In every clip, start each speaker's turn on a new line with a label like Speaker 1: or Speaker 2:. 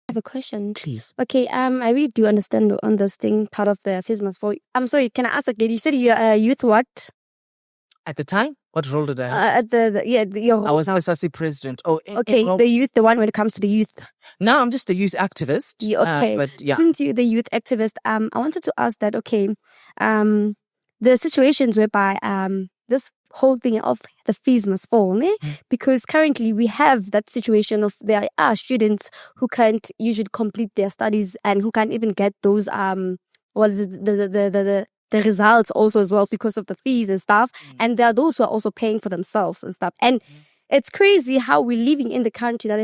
Speaker 1: have a question.
Speaker 2: Please.
Speaker 1: Okay, I really do understand on this thing, part of the FISMAS for. I'm sorry, can I ask again? You said you're a youth what?
Speaker 2: At the time, what role did I have?
Speaker 1: At your
Speaker 2: I was SRC president. Oh,
Speaker 1: okay, the youth, the one when it comes to the youth.
Speaker 2: No, I'm just a youth activist.
Speaker 1: Okay,
Speaker 2: but yeah.
Speaker 1: Since you're the youth activist, I wanted to ask that. Okay, the situations whereby this whole thing of the fees must fall, because currently we have that situation of there are students who can't usually complete their studies and who can't even get those what is it, the results also as well because of the fees and stuff, and there are those who are also paying for themselves and stuff, and it's crazy how we're living in the country that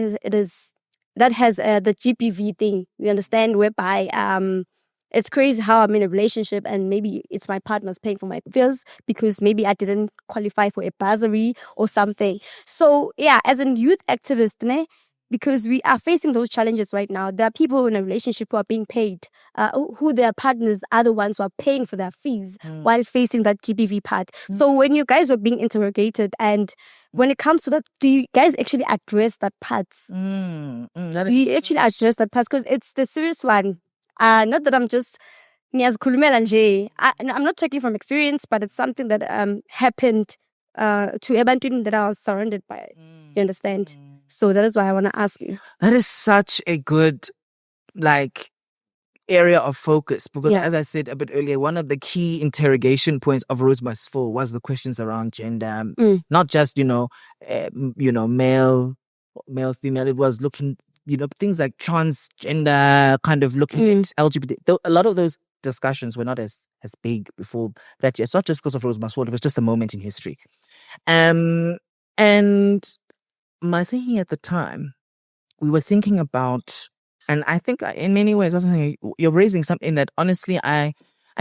Speaker 1: has the GPV thing, you understand, whereby it's crazy how I'm in a relationship and maybe it's my partner's paying for my bills because maybe I didn't qualify for a bursary or something. So yeah, as a youth activist, because we are facing those challenges right now, there are people in a relationship who are being paid, who their partners are the ones who are paying for their fees while facing that GPV part. So when you guys were being interrogated and when it comes to that, do you guys actually address that part? Do you actually address that part? Because it's the serious one. Not that I'm just I'm not talking from experience, but it's something that happened to Ebantun that I was surrounded by. You understand? So that is why I want to ask you.
Speaker 2: That is such a good area of focus because as I said a bit earlier, one of the key interrogation points of Rose Must Fall was the questions around gender, not just male, female. It was looking things like transgender, kind of looking at LGBT. A lot of those discussions were not as big before that. It's not just because of Rose Must Fall. It was just a moment in history, and my thinking at the time, we were thinking about. And I think in many ways, you're raising something that honestly, I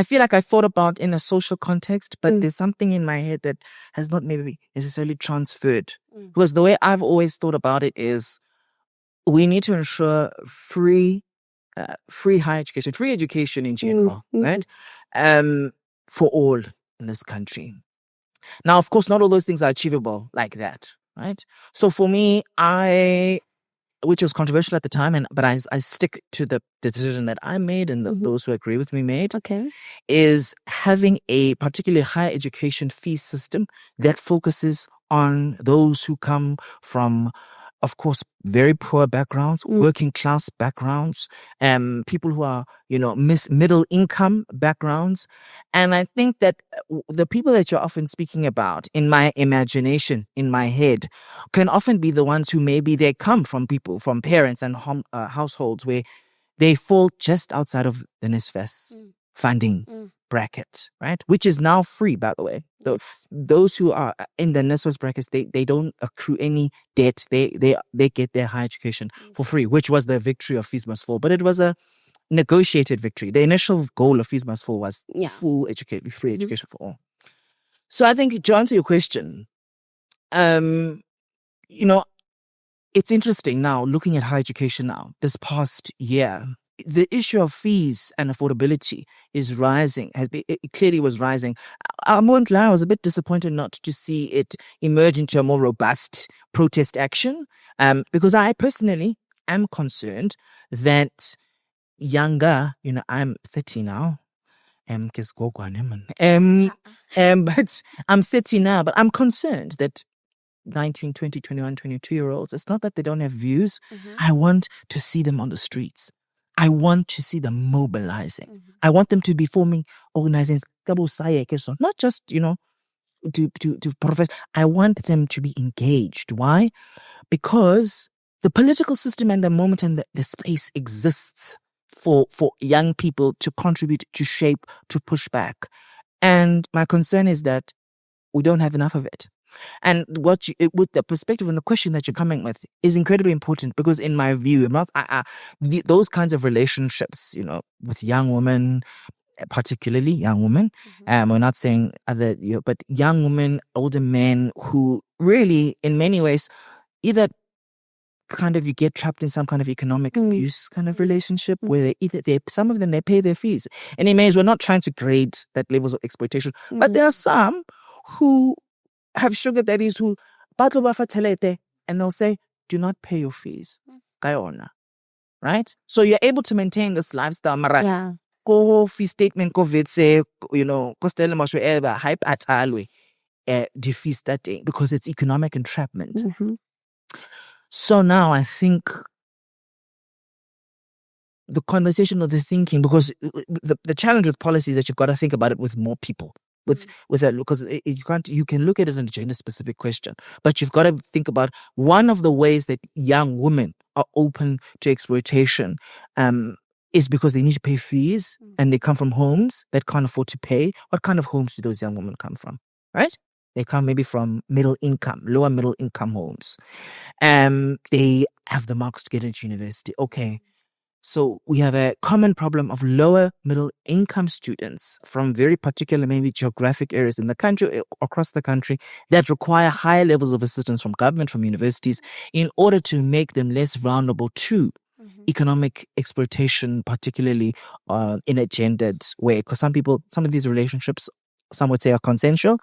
Speaker 2: feel like I thought about in a social context, but there's something in my head that has not maybe necessarily transferred. Because the way I've always thought about it is we need to ensure free higher education, free education in general, right? For all in this country. Now, of course, not all those things are achievable like that, right? So for me, which was controversial at the time, but I stick to the decision that I made and those who agree with me made, is having a particularly higher education fee system that focuses on those who come from, of course, very poor backgrounds, working class backgrounds, people who are, middle income backgrounds. And I think that the people that you're often speaking about in my imagination, in my head, can often be the ones who maybe they come from parents and households where they fall just outside of the NSFAS funding bracket, right? Which is now free, by the way. Those who are in the NSFAS brackets, they don't accrue any debt. They get their higher education for free, which was the victory of Fees Must Fall. But it was a negotiated victory. The initial goal of Fees Must Fall was free education for all. So I think to answer your question, it's interesting now looking at higher education now, this past year, the issue of fees and affordability is rising. It clearly was rising. I won't lie, I was a bit disappointed not to see it emerge into a more robust protest action, because I personally am concerned that younger, I'm 30 now. But I'm 30 now, but I'm concerned that 19, 20, 21, 22-year-olds, it's not that they don't have views. I want to see them on the streets. I want to see them mobilizing. I want them to be forming organizations. Not just, to profess. I want them to be engaged. Why? Because the political system and the moment and the space exists for young people to contribute, to shape, to push back. And my concern is that we don't have enough of it. And with the perspective and the question that you're coming with is incredibly important because, in my view, those kinds of relationships, with young women, particularly young women, we're not saying other, but young women, older men who really, in many ways, either kind of you get trapped in some kind of economic abuse kind of relationship where some of them they pay their fees. And we're not trying to grade that levels of exploitation, but there are some who have sugar daddies who and they'll say, do not pay your fees. Kayona. right? So you're able to maintain this lifestyle. Mara,
Speaker 1: Yeah.
Speaker 2: ko fee statement, ko vitse, ko stele masho eba, hype atalwe, defeats that day because it's economic entrapment.
Speaker 1: Mm-hmm.
Speaker 2: So now I think the conversation or the thinking, because the challenge with policy is that you've got to think about it with more people. Because you can look at it in a gender specific question, but you've got to think about one of the ways that young women are open to exploitation is because they need to pay fees and they come from homes that can't afford to pay. What kind of homes do those young women come from? Right? They come maybe from lower middle income homes. They have the marks to get into university. Okay. So we have a common problem of lower middle income students from very particular maybe geographic areas in the country, across the country, that require higher levels of assistance from government, from universities, in order to make them less vulnerable to economic exploitation, particularly in a gendered way. Because some of these relationships, some would say are consensual,